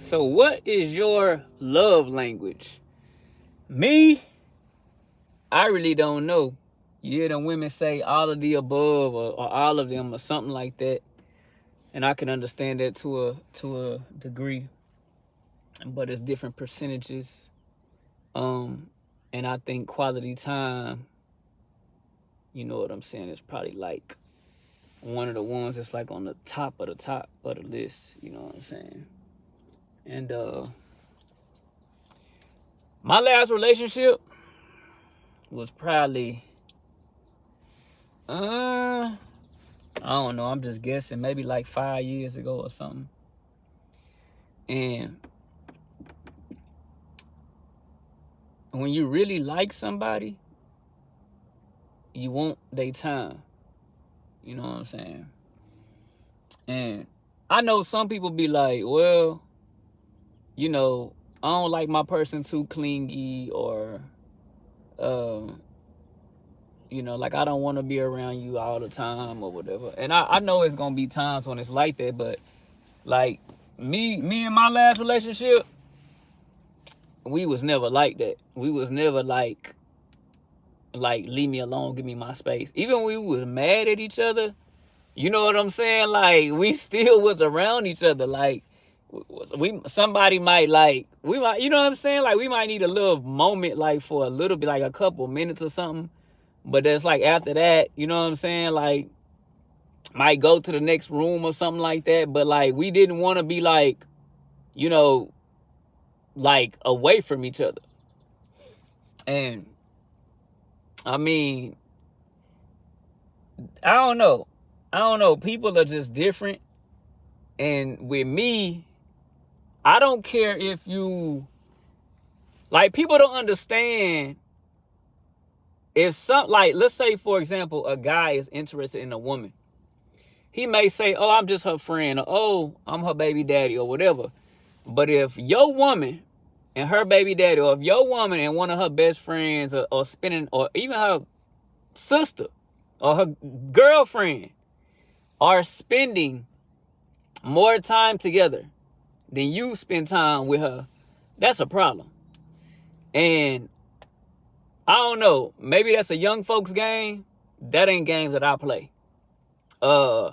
So, what is your love language? Me, I really don't know. You hear them women say all of the above or all of them or something like that, and I can understand that to a degree, but it's different percentages. And I think quality time, you know what I'm saying, is probably like one of the ones that's like on the top of the list. You know what I'm saying? And my last relationship was probably I don't know, I'm just guessing, maybe like 5 years ago or something. And when you really like somebody, you want their time. You know what I'm saying? And I know some people be like, well, you know, I don't like my person too clingy, or you know, like I don't want to be around you all the time or whatever. And I know it's gonna be times when it's like that, but like me and my last relationship, we was never like that. We was never like leave me alone, give me my space. Even when we was mad at each other, you know what I'm saying? Like we still was around each other. Like somebody might we might, you know what I'm saying? Like we might need a little moment, like for a little bit, like a couple minutes or something. But that's like after that, you know what I'm saying? Like might go to the next room or something like that. But like we didn't want to be like, you know, like away from each other. And I mean, I don't know. People are just different. And with me, I don't care if you, like, people don't understand if like, let's say, for example, a guy is interested in a woman. He may say, oh, I'm just her friend, or oh, I'm her baby daddy, or whatever. But if your woman and her baby daddy, or if your woman and one of her best friends, or spending, or even her sister or her girlfriend are spending more time together than you spend time with her, that's a problem. And I don't know, maybe that's a young folks game. That ain't games that I play. I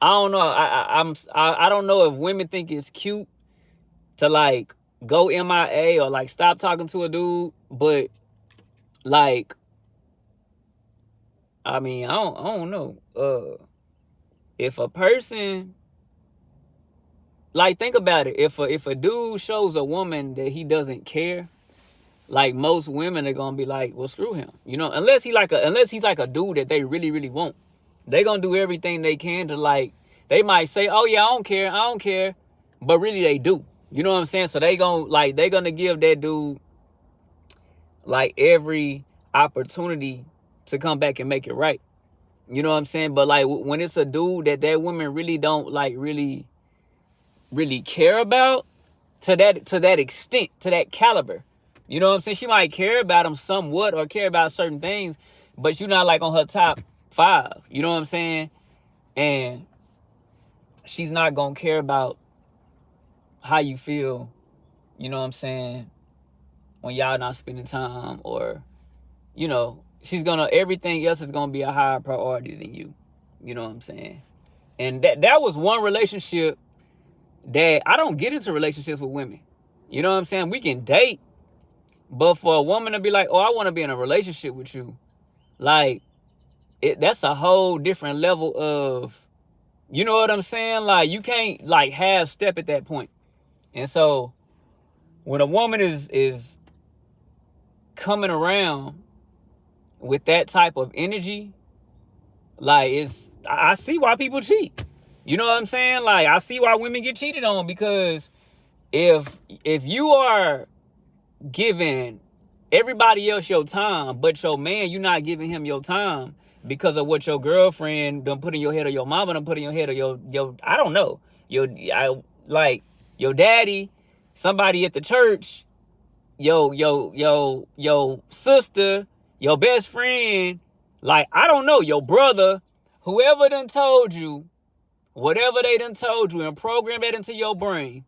don't know. I don't know if women think it's cute to like go MIA or like stop talking to a dude, but like, I mean, I don't know. If a person, like, think about it. If a dude shows a woman that he doesn't care, like most women are gonna be like, well, screw him. You know, unless he's like a dude that they really, really want. They gonna do everything they can to, like, they might say, oh yeah, I don't care. But really they do. You know what I'm saying? So they gonna give that dude like every opportunity to come back and make it right. You know what I'm saying? But like when it's a dude that woman really don't like really care about to that extent, to that caliber. You know what I'm saying? She might care about him somewhat or care about certain things, but you're not like on her top 5. You know what I'm saying? And she's not gonna care about how you feel, you know what I'm saying, when y'all not spending time, or, you know, everything else is gonna be a higher priority than you. You know what I'm saying? And that was one relationship that I don't get into relationships with women. You know what I'm saying? We can date, but for a woman to be like, oh, I want to be in a relationship with you, like, that's a whole different level of, you know what I'm saying? Like, you can't like half step at that point. And so when a woman is coming around with that type of energy, like, I see why people cheat. You know what I'm saying? Like, I see why women get cheated on, because if you are giving everybody else your time, but your man, you're not giving him your time because of what your girlfriend done put in your head, or your mama done put in your head, or your I don't know, your daddy, somebody at the church, your sister, your best friend, like, I don't know, your brother, whoever done told you, whatever they done told you and programmed that into your brain,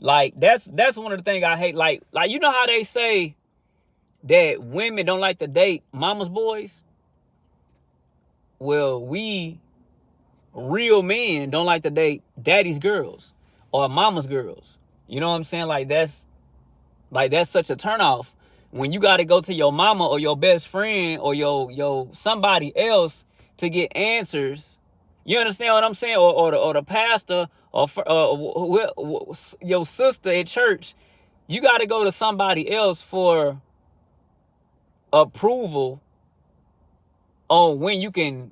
Like, that's one of the things I hate. Like, you know how they say that women don't like to date mama's boys? Well, we real men don't like to date daddy's girls or mama's girls. You know what I'm saying? Like, that's such a turnoff when you got to go to your mama or your best friend or your somebody else to get answers. You understand what I'm saying? Or the pastor or your sister at church. You got to go to somebody else for approval on when you can,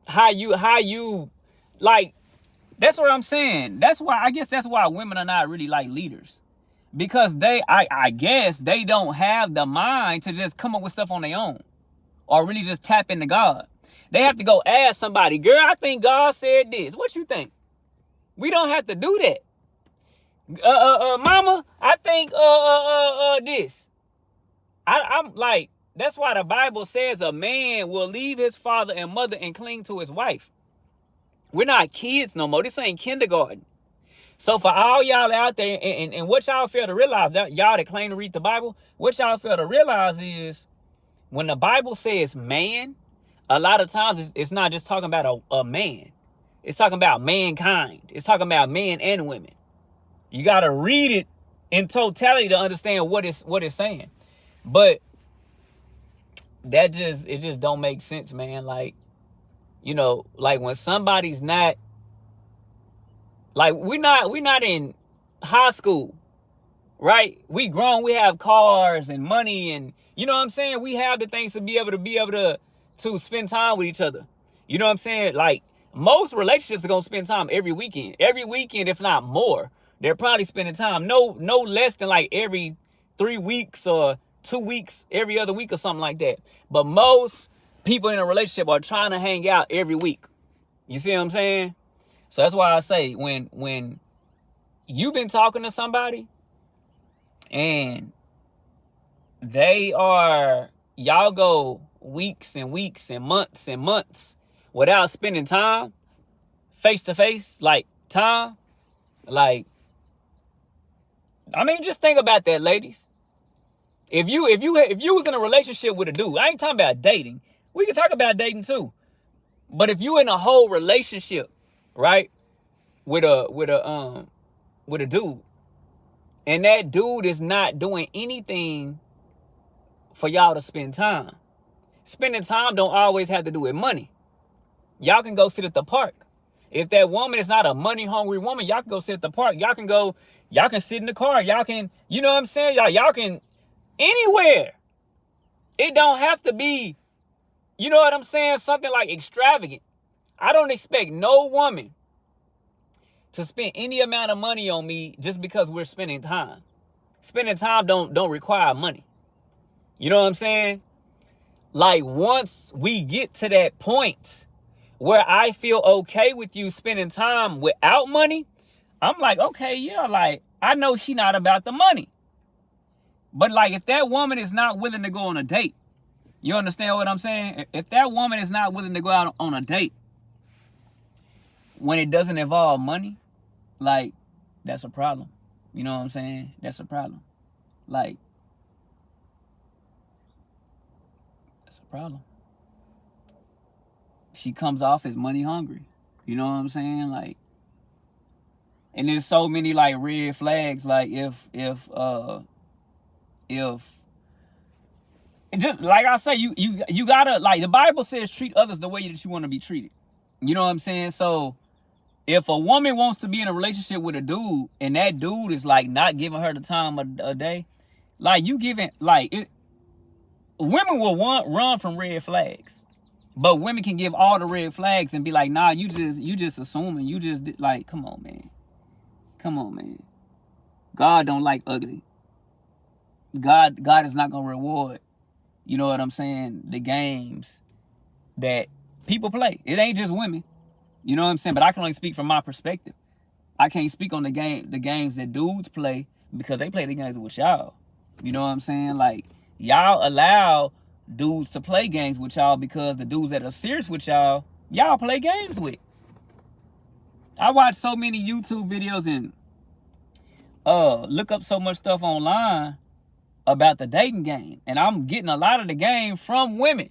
how you like. That's what I'm saying. I guess that's why women are not really like leaders. Because I guess they don't have the mind to just come up with stuff on their own or really just tap into God. They have to go ask somebody, girl, I think God said this. What you think? We don't have to do that. Mama, I think this. I'm like, that's why the Bible says a man will leave his father and mother and cling to his wife. We're not kids no more. This ain't kindergarten. So for all y'all out there, and what y'all fail to realize, that y'all that claim to read the Bible, what y'all fail to realize is when the Bible says man, a lot of times it's not just talking about a man. It's talking about mankind. It's talking about men and women. You got to read it in totality to understand what it's saying. But it just don't make sense, man. Like, you know, like when somebody's not, like we're not in high school, right? We grown, we have cars and money, and you know what I'm saying? We have the things to be able to spend time with each other. You know what I'm saying? Like most relationships are gonna spend time every weekend, if not more. They're probably spending time no less than like every 3 weeks or 2 weeks, every other week or something like that. But most people in a relationship are trying to hang out every week. You see what I'm saying? So that's why I say when you've been talking to somebody and y'all go weeks and weeks and months without spending time face to face, like time, like, I mean, just think about that, ladies. If you was in a relationship with a dude, I ain't talking about dating. We can talk about dating too. But if you in a whole relationship, right, with a dude, and that dude is not doing anything for y'all to spend time. Spending time don't always have to do with money. Y'all can go sit at the park. If that woman is not a money hungry woman, y'all can go sit at the park. Y'all can sit in the car. Y'all can, you know what I'm saying? Y'all can anywhere. It don't have to be, you know what I'm saying, something like extravagant. I don't expect no woman to spend any amount of money on me just because we're spending time. Spending time don't require money. You know what I'm saying? Like once we get to that point where I feel okay with you spending time without money, I'm like, okay, yeah, like I know she not about the money. But like if that woman is not willing to go on a date, you understand what I'm saying? If that woman is not willing to go out on a date when it doesn't involve money, like that's a problem. You know what I'm saying? That's a problem. Like, that's a problem. She comes off as money hungry. You know what I'm saying? Like, and there's so many like red flags. Like if just like I say, you gotta, like the Bible says, treat others the way that you want to be treated. You know what I'm saying? So if a woman wants to be in a relationship with a dude and that dude is like not giving her the time of a day, like you giving, like it, women will run from red flags, but women can give all the red flags and be like, nah, you just assuming, you just like, come on, man. God don't like ugly. God is not gonna reward, you know what I'm saying, the games that people play. It ain't just women. You know what I'm saying? But I can only speak from my perspective. I can't speak on the games that dudes play because they play the games with y'all. You know what I'm saying? Like, y'all allow dudes to play games with y'all because the dudes that are serious with y'all play games with. I watch so many YouTube videos and look up so much stuff online about the dating game, and I'm getting a lot of the game from women.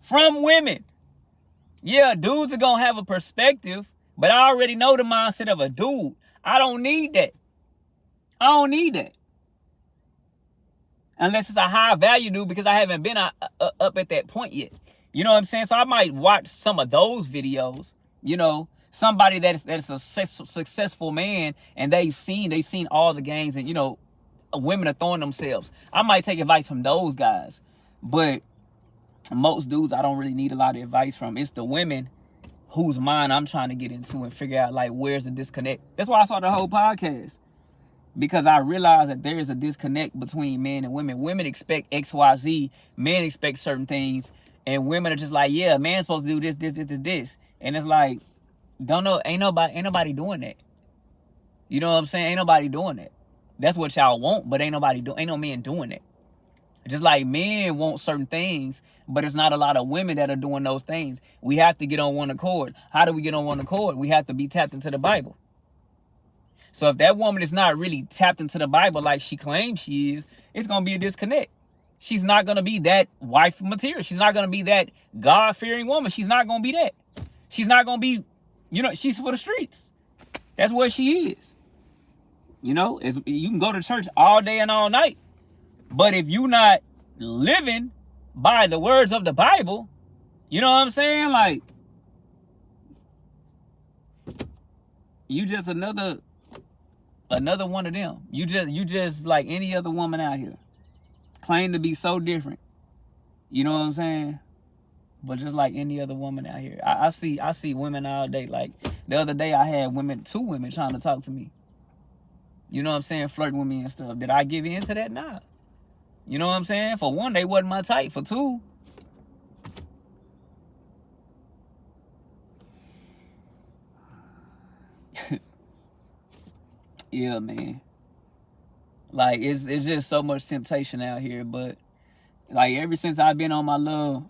From women. Yeah, dudes are gonna have a perspective, but I already know the mindset of a dude. I don't need that. I don't need that. Unless it's a high value dude, because I haven't been up at that point yet. You know what I'm saying? So I might watch some of those videos, somebody that's a successful man, and they've seen all the games, and women are throwing themselves. I might take advice from those guys, but most dudes I don't really need a lot of advice from. It's the women whose mind I'm trying to get into and figure out, like, where's the disconnect. That's why I saw the whole podcast, because I realized that there is a disconnect between men and women. Women expect XYZ, men expect certain things, and women are just like, yeah, man's supposed to do this, and it's like, ain't nobody doing that. You know what I'm saying? Ain't nobody doing that. That's what y'all want, but ain't no men doing it. Just like men want certain things, but it's not a lot of women that are doing those things. We have to get on one accord. How do we get on one accord? We have to be tapped into the Bible. So if that woman is not really tapped into the Bible like she claims she is, it's going to be a disconnect. She's not going to be that wife material. She's not going to be that God-fearing woman. She's not going to be that. She's not going to be, she's for the streets. That's what she is. You can go to church all day and all night, but if you're not living by the words of the Bible, you know what I'm saying? Like, you just another one of them. You just like any other woman out here. Claim to be so different. You know what I'm saying? But just like any other woman out here. I see women all day. Like, the other day I had two women trying to talk to me. You know what I'm saying? Flirting with me and stuff. Did I give in to that? Nah. You know what I'm saying? For one, they wasn't my type. For two, yeah, man. Like, it's just so much temptation out here. But like, ever since I've been on my little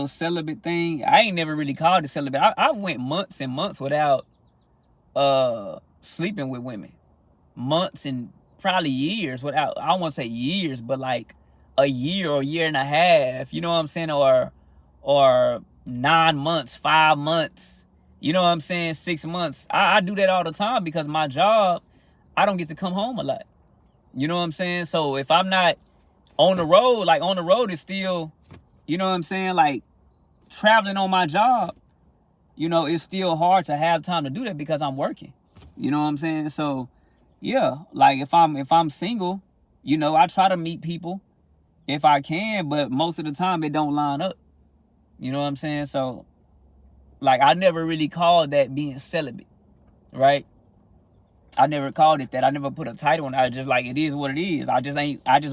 celibate thing, I ain't never really called it celibate. I went months and months without sleeping with women. Months and probably years without, I don't want to say years, but like a year or a year and a half, you know what I'm saying? Or 9 months, 5 months, you know what I'm saying? 6 months. I do that all the time because my job, I don't get to come home a lot. You know what I'm saying? So if I'm not on the road, like, on the road is still, you know what I'm saying? Like, traveling on my job, it's still hard to have time to do that because I'm working. You know what I'm saying? So yeah, like, if I'm single, I try to meet people if I can, but most of the time it don't line up. You know what I'm saying? So, like, I never really called that being celibate, right? I never called it that. I never put a title on it. I just, like, it is what it is. I just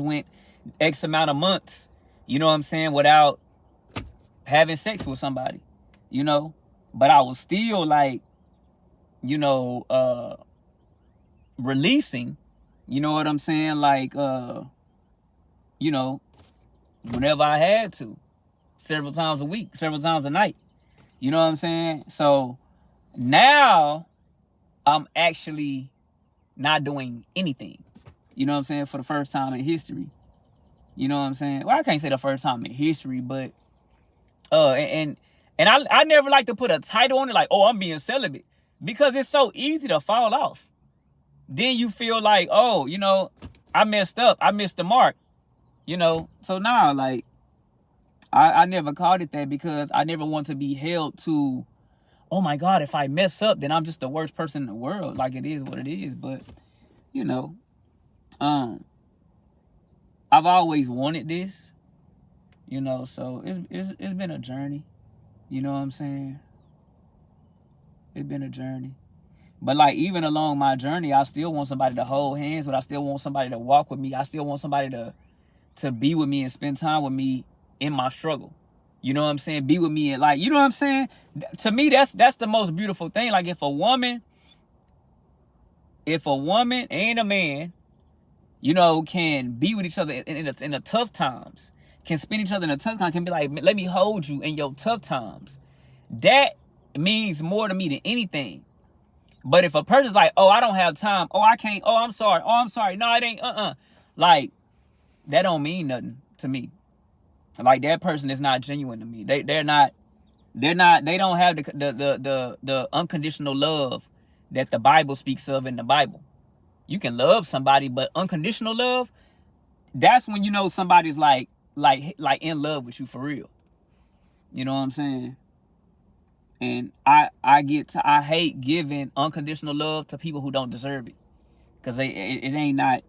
went X amount of months, you know what I'm saying, without having sex with somebody, but I was still, like, releasing, you know what I'm saying, like, whenever I had to, several times a week, several times a night, you know what I'm saying? So now I'm actually not doing anything, you know what I'm saying, for the first time in history. You know what I'm saying? Well, I can't say the first time in history, but and I never like to put a title on it, like, oh, I'm being celibate, because it's so easy to fall off. Then you feel like, oh, I messed up. I missed the mark. So now, like, I never called it that because I never want to be held to, oh my God, if I mess up, then I'm just the worst person in the world. Like, it is what it is. But, I've always wanted this, so it's been a journey. You know what I'm saying? It's been a journey. But, like, even along my journey, I still want somebody to hold hands with. I still want somebody to walk with me. I still want somebody to be with me and spend time with me in my struggle. You know what I'm saying? Be with me and, like, you know what I'm saying? To me, that's the most beautiful thing. Like, if a woman and a man, can be with each other in the tough times, can spend each other in the tough times, can be like, let me hold you in your tough times. That means more to me than anything. But if a person's like, oh, I don't have time, oh, I can't, oh, I'm sorry, no, it ain't, like, that don't mean nothing to me. Like, that person is not genuine to me. They're not, they don't have the unconditional love that the Bible speaks of in the Bible. You can love somebody, but unconditional love, that's when you know somebody's like in love with you for real. You know what I'm saying? And I hate giving unconditional love to people who don't deserve it, because it ain't not